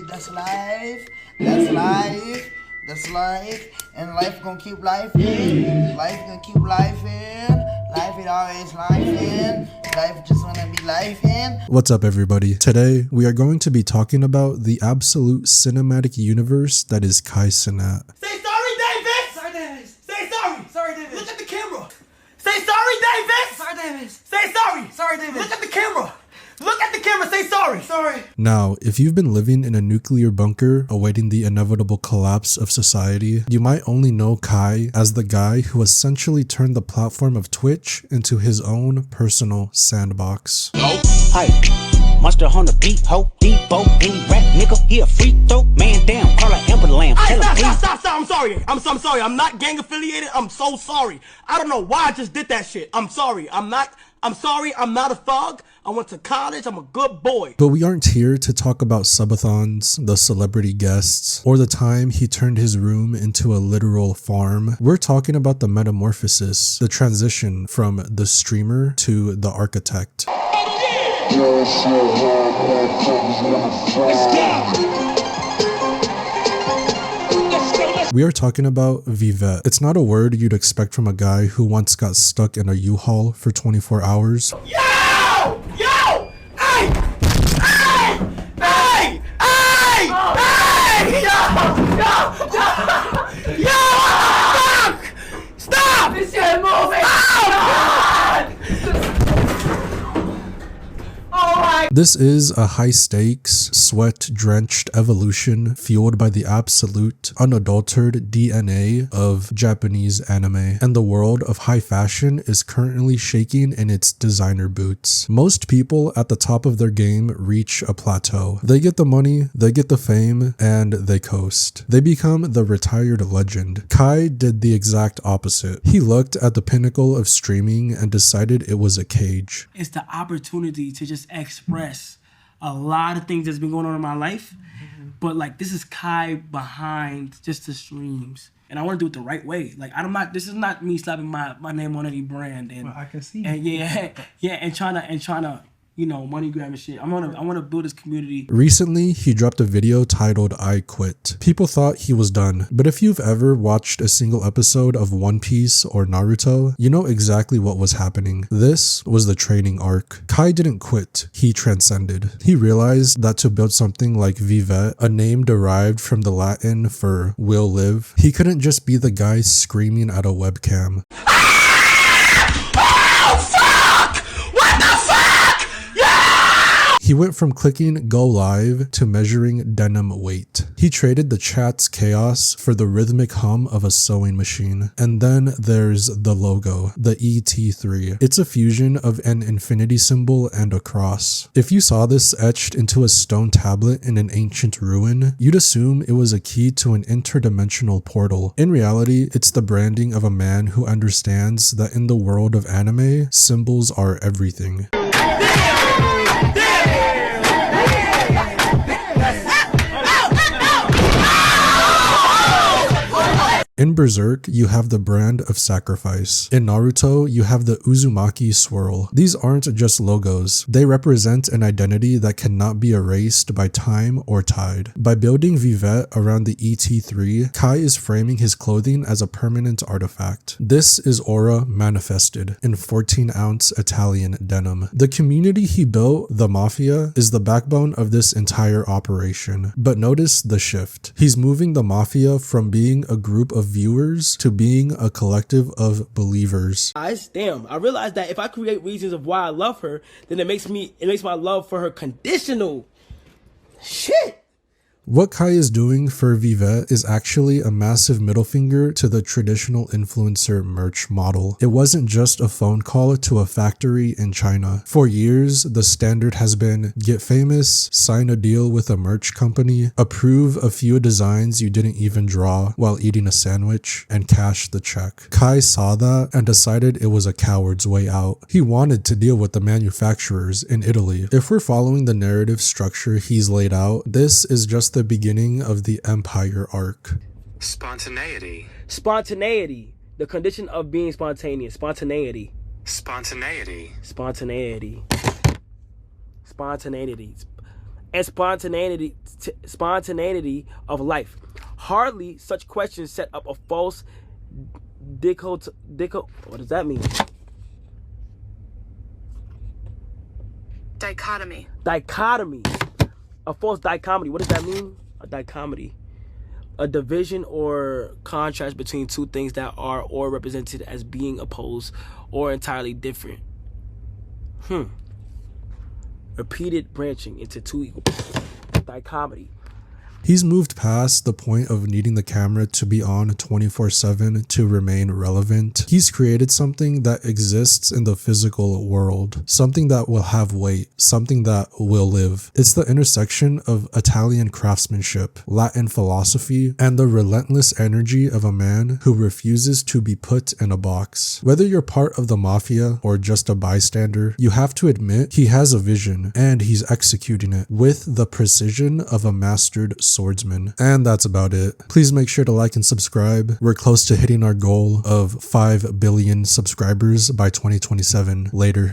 That's life. That's life. That's life. And life gonna keep life in. Life gonna keep life in. Life is always life in. Life just wanna be life in. What's up, everybody? Today, we are going to be talking about the absolute cinematic universe that is Kai Cenat. Say sorry, Davis! Sorry, Davis. Say sorry! Sorry, Davis. Look at the camera. Say sorry, Davis! Sorry, Davis. Say sorry! Sorry, Davis. Look at the camera. Look at the camera, say sorry! Sorry! Now, if you've been living in a nuclear bunker awaiting the inevitable collapse of society, you might only know Kai as the guy who essentially turned the platform of Twitch into his own personal sandbox. Hi, Monster on the beat, ho, Debo, any rap nigga, he a freak throw, man down, call her Amber Lamb. Stop, I'm sorry. I'm sorry, I'm not gang affiliated, I'm so sorry. I don't know why I just did that shit. I'm sorry, I'm not a thug. I went to college, I'm a good boy. But we aren't here to talk about subathons, the celebrity guests, or the time he turned his room into a literal farm. We're talking about the metamorphosis, the transition from the streamer to the architect. We are talking about Vivet. It's not a word you'd expect from a guy who once got stuck in a U-Haul for 24 hours. Yo! Hey! Hey! Hey! Hey! Hey! Yo! Fuck! Stop! This shit moving! This is a high-stakes, sweat-drenched evolution fueled by the absolute, unadulterated DNA of Japanese anime, and the world of high fashion is currently shaking in its designer boots. Most people at the top of their game reach a plateau. They get the money, they get the fame, and they coast. They become the retired legend. Kai did the exact opposite. He looked at the pinnacle of streaming and decided it was a cage. It's the opportunity to just express a lot of things that's been going on in my life, but like this is Kai behind just the streams, and I want to do it the right way. Like this is not me slapping my name on any brand, and I can see. And and trying to money grab and shit. I want to build this community. Recently, he dropped a video titled I Quit. People thought he was done, but if you've ever watched a single episode of One Piece or Naruto, you know exactly what was happening. This was the training arc. Kai didn't quit, he transcended. He realized that to build something like Vivet, a name derived from the Latin for will live, he couldn't just be the guy screaming at a webcam. He went from clicking go live to measuring denim weight. He traded the chat's chaos for the rhythmic hum of a sewing machine. And then there's the logo, the ET3. It's a fusion of an infinity symbol and a cross. If you saw this etched into a stone tablet in an ancient ruin, you'd assume it was a key to an interdimensional portal. In reality, it's the branding of a man who understands that in the world of anime, symbols are everything. In Berserk, you have the brand of sacrifice. In Naruto, you have the Uzumaki swirl. These aren't just logos. They represent an identity that cannot be erased by time or tide. By building Vivet around the ET3, Kai is framing his clothing as a permanent artifact. This is aura manifested in 14-ounce Italian denim. The community he built, the Mafia, is the backbone of this entire operation. But notice the shift. He's moving the Mafia from being a group of viewers to being a collective of believers. Damn, I realized that if I create reasons of why I love her, then it makes my love for her conditional. Shit. What Kai is doing for Vivet is actually a massive middle finger to the traditional influencer merch model. It wasn't just a phone call to a factory in China. For years, the standard has been get famous, sign a deal with a merch company, approve a few designs you didn't even draw while eating a sandwich, and cash the check. Kai saw that and decided it was a coward's way out. He wanted to deal with the manufacturers in Italy. If we're following the narrative structure he's laid out, this is just the beginning of the Empire arc. Spontaneity. Spontaneity. The condition of being spontaneous. Spontaneity. Spontaneity. Spontaneity. Spontaneity. and spontaneity of life. Hardly such questions set up a false what does that mean? Dichotomy. Dichotomy. A false dichotomy. What does that mean? A dichotomy. A division or contrast between two things that are or represented as being opposed or entirely different. Repeated branching into two equal dichotomy. He's moved past the point of needing the camera to be on 24/7 to remain relevant. He's created something that exists in the physical world, something that will have weight, something that will live. It's the intersection of Italian craftsmanship, Latin philosophy, and the relentless energy of a man who refuses to be put in a box. Whether you're part of the mafia or just a bystander, you have to admit he has a vision and he's executing it with the precision of a mastered swordsman. And that's about it. Please make sure to like and subscribe. We're close to hitting our goal of 5 billion subscribers by 2027. Later.